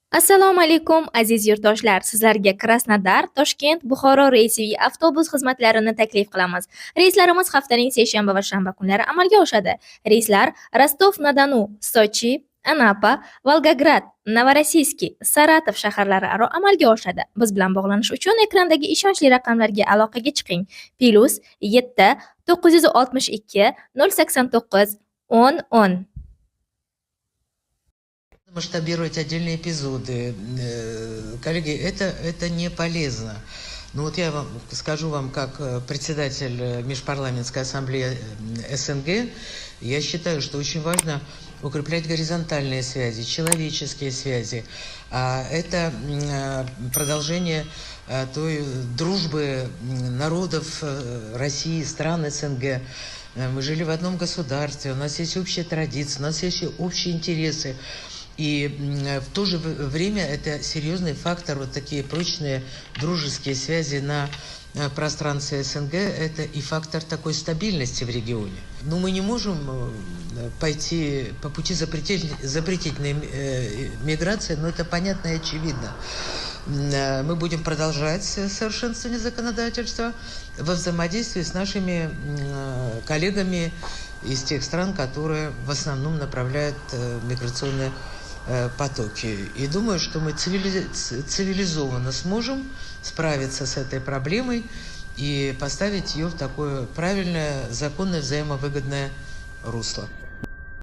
Assalomu alaykum aziz yurtdoshlar. Sizlarga Krasnodar, Toshkent, Buxoro reysiviy avtobus xizmatlarini taklif qilamiz. Reyslarimiz haftaning seshanba va shanba kunlari amalga oshadi. Reyslar Rostov-na-Donu, Sochi, Anapa, Volgograd, Novorossiysk, Saratov shaharlari aro amalga oshadi. Biz bilan bog'lanish uchun ekrandagi ishonchli raqamlarga aloqaga chiqing. +7 962 089 10 10. Масштабировать отдельные эпизоды. Коллеги, это не полезно. Но вот я вам скажу вам, как председатель Межпарламентской ассамблеи СНГ, я считаю, что очень важно укреплять горизонтальные связи, человеческие связи. Это продолжение той дружбы народов России, стран СНГ. Мы жили в одном государстве, у нас есть общие традиции, у нас есть общие интересы. И в то же время это серьезный фактор, вот такие прочные дружеские связи на пространстве СНГ, это и фактор такой стабильности в регионе. Но мы не можем пойти по пути запретительной миграции, но это понятно и очевидно. Мы будем продолжать совершенствование законодательства во взаимодействии с нашими коллегами из тех стран, которые в основном направляют миграционные потоки. И думаю, что мы цивилизованно сможем справиться с этой проблемой и поставить ее в такое правильное, законное, взаимовыгодное русло.